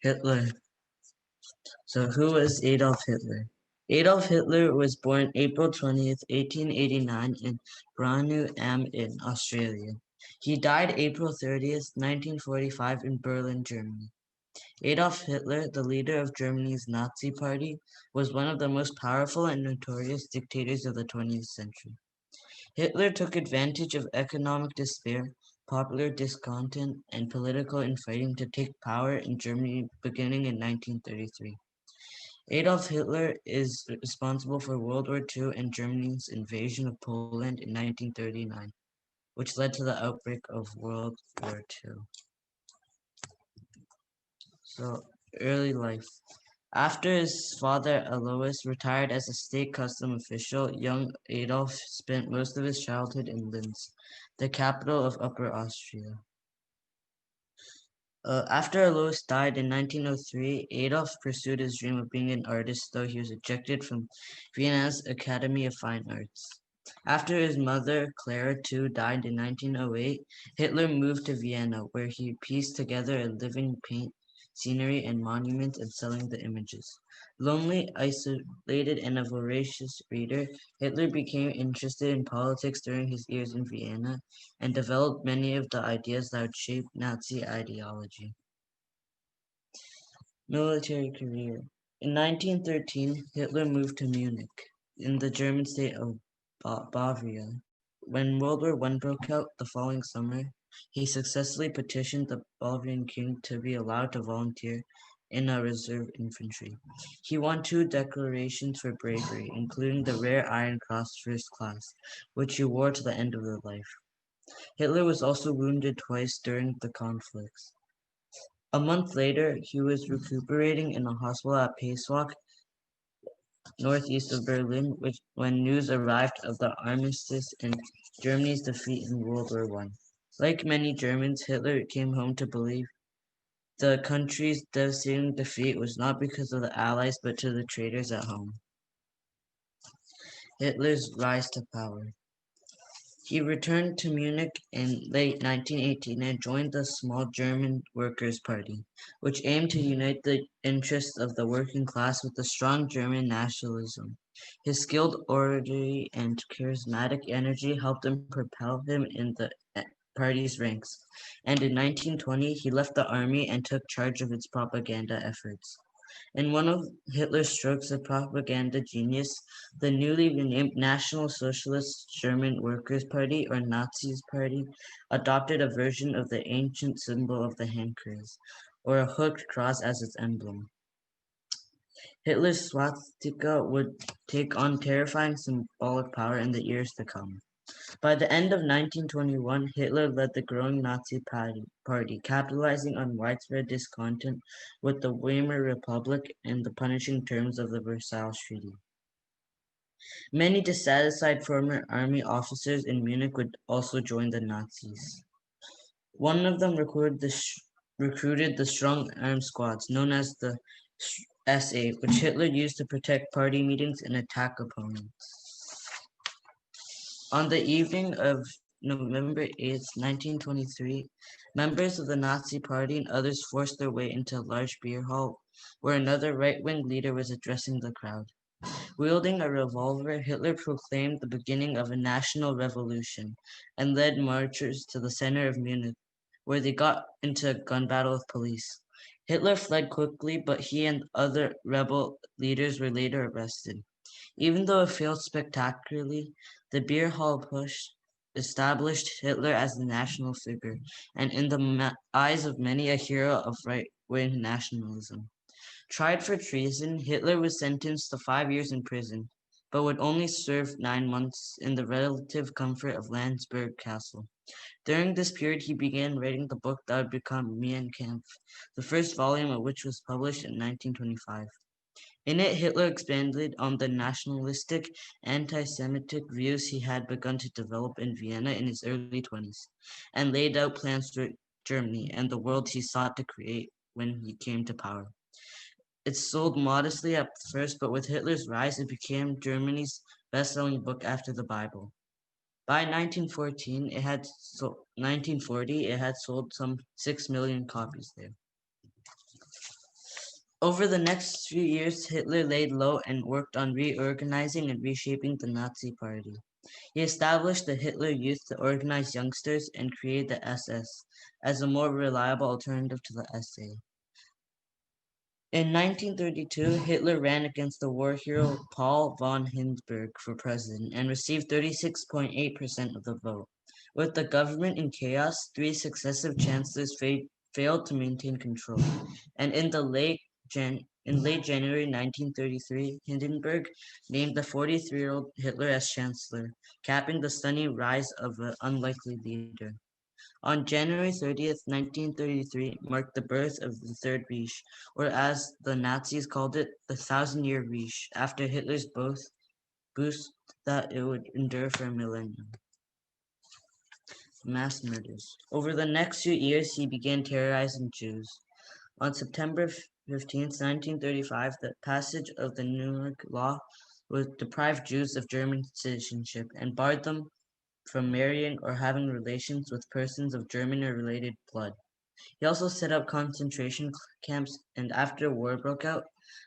Hitler. So who was Adolf Hitler? Adolf Hitler was born April 20th, 1889 in Branu Am in Australia. He died April 30th, 1945 in Berlin, Germany. Adolf Hitler, the leader of Germany's Nazi Party, was one of the most powerful and notorious dictators of the 20th century. Hitler took advantage of economic despair, popular discontent, and political infighting to take power in Germany beginning in 1933. Adolf Hitler is responsible for World War II and Germany's invasion of Poland in 1939, which led to the outbreak of World War II. So, early life. After his father Alois retired as a state custom official, young Adolf spent most of his childhood in Linz, the capital of Upper Austria. After Alois died in 1903, Adolf pursued his dream of being an artist, though he was ejected from Vienna's Academy of Fine Arts. After his mother, Clara, too, died in 1908, Hitler moved to Vienna, where he pieced together a living paint scenery and monuments and selling the images. Lonely, isolated, and a voracious reader, Hitler became interested in politics during his years in Vienna and developed many of the ideas that would shape Nazi ideology. Military career. In 1913, Hitler moved to Munich, in the German state of Bavaria. When World War I broke out the following summer, he successfully petitioned the Bavarian king to be allowed to volunteer in a reserve infantry. He won 2 decorations for bravery, including the rare Iron Cross First Class, which he wore to the end of his life. Hitler was also wounded twice during the conflicts. A month later, he was recuperating in a hospital at Pasewalk, northeast of Berlin, when news arrived of the armistice and Germany's defeat in World War I. Like many Germans, Hitler came home to believe the country's devastating defeat was not because of the Allies, but to the traitors at home. Hitler's rise to power. He returned to Munich in late 1918 and joined the small German Workers' Party, which aimed to unite the interests of the working class with a strong German nationalism. His skilled oratory and charismatic energy helped him propel him in the party's ranks, and in 1920 he left the army and took charge of its propaganda efforts. In one of Hitler's strokes of propaganda genius, the newly renamed National Socialist German Workers' Party, or Nazis Party, adopted a version of the ancient symbol of the Handkreuz, or a hooked cross as its emblem. Hitler's swastika would take on terrifying symbolic power in the years to come. By the end of 1921, Hitler led the growing Nazi party, capitalizing on widespread discontent with the Weimar Republic and the punishing terms of the Versailles Treaty. Many dissatisfied former army officers in Munich would also join the Nazis. One of them recruited the strong armed squads known as the SA, which Hitler used to protect party meetings and attack opponents. On the evening of November 8th, 1923, members of the Nazi Party and others forced their way into a large beer hall where another right-wing leader was addressing the crowd. Wielding a revolver, Hitler proclaimed the beginning of a national revolution and led marchers to the center of Munich, where they got into a gun battle with police. Hitler fled quickly, but he and other rebel leaders were later arrested. Even though it failed spectacularly, the beer hall push established Hitler as the national figure, and in the eyes of many, a hero of right-wing nationalism. Tried for treason, Hitler was sentenced to 5 years in prison, but would only serve 9 months in the relative comfort of Landsberg Castle. During this period, he began writing the book that would become Mein Kampf, the first volume of which was published in 1925. In it, Hitler expanded on the nationalistic, anti-Semitic views he had begun to develop in Vienna in his early 20s, and laid out plans for Germany and the world he sought to create when he came to power. It sold modestly at first, but with Hitler's rise, it became Germany's best-selling book after the Bible. By 1940, it had sold some 6 million copies there. Over the next few years, Hitler laid low and worked on reorganizing and reshaping the Nazi Party. He established the Hitler Youth to organize youngsters and create the SS as a more reliable alternative to the SA. In 1932, Hitler ran against the war hero Paul von Hindenburg for president and received 36.8% of the vote. With the government in chaos, three successive chancellors failed to maintain control, and in late January 1933, Hindenburg named the 43-year-old Hitler as chancellor, capping the stunning rise of an unlikely leader. On January 30th, 1933, marked the birth of the Third Reich, or as the Nazis called it, the Thousand-Year Reich, after Hitler's boost that it would endure for a millennium. Mass murders. Over the next few years, he began terrorizing Jews. On September 15th, 1935, the passage of the Nuremberg Law would deprive Jews of German citizenship and barred them from marrying or having relations with persons of German or related blood. He also set up concentration camps, and after war broke out,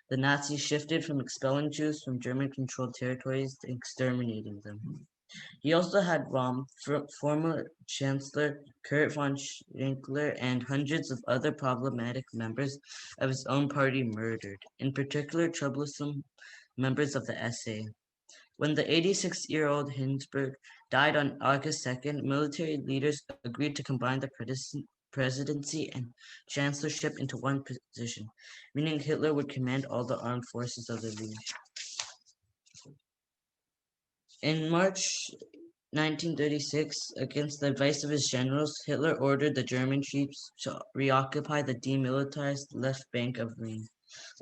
the Nazis shifted from expelling Jews from German-controlled territories to exterminating them. He also had former Chancellor Kurt von Schrenkler and hundreds of other problematic members of his own party murdered, in particular troublesome members of the SA. When the 86-year-old Hindenburg died on August 2nd, military leaders agreed to combine the presidency and chancellorship into one position, meaning Hitler would command all the armed forces of the Reich. In March 1936, against the advice of his generals, Hitler ordered the German troops to reoccupy the demilitarized left bank of Rhine.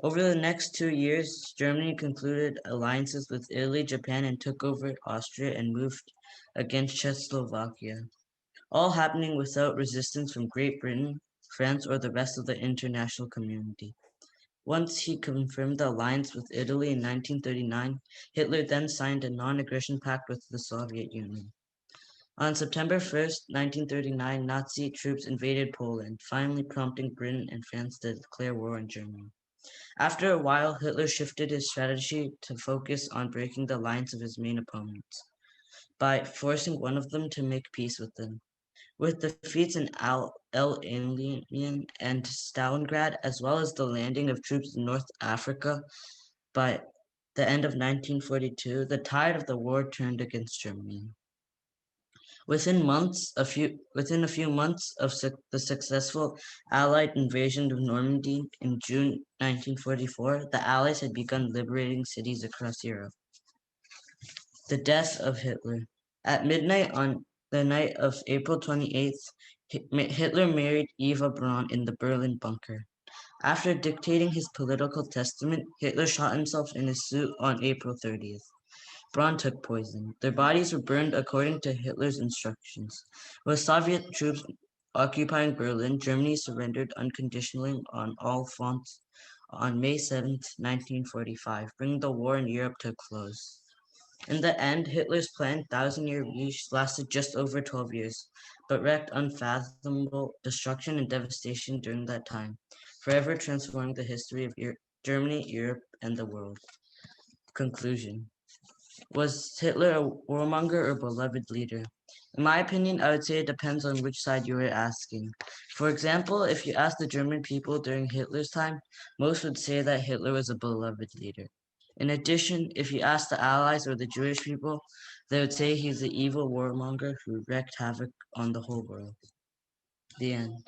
Over the next 2 years, Germany concluded alliances with Italy, Japan, and took over Austria and moved against Czechoslovakia, all happening without resistance from Great Britain, France, or the rest of the international community. Once he confirmed the alliance with Italy in 1939, Hitler then signed a non-aggression pact with the Soviet Union. On September 1st, 1939, Nazi troops invaded Poland, finally prompting Britain and France to declare war on Germany. After a while, Hitler shifted his strategy to focus on breaking the alliance of his main opponents by forcing one of them to make peace with them. With defeats in El and Stalingrad, as well as the landing of troops in North Africa by the end of 1942, the tide of the war turned against Germany. Within a few months of the successful Allied invasion of Normandy in June 1944, the Allies had begun liberating cities across Europe. The death of Hitler. At midnight on the night of April 28th, Hitler married Eva Braun in the Berlin bunker. After dictating his political testament, Hitler shot himself in his suit on April 30th. Braun took poison. Their bodies were burned according to Hitler's instructions. With Soviet troops occupying Berlin, Germany surrendered unconditionally on all fronts on May 7th, 1945, bringing the war in Europe to a close. In the end, Hitler's planned Thousand-Year Reich lasted just over 12 years, but wreaked unfathomable destruction and devastation during that time, forever transforming the history of Germany, Europe, and the world. Conclusion. Was Hitler a warmonger or beloved leader? In my opinion, I would say it depends on which side you are asking. For example, if you ask the German people during Hitler's time, most would say that Hitler was a beloved leader. In addition, if you ask the Allies or the Jewish people, they would say he's the evil warmonger who wreaked havoc on the whole world. The end.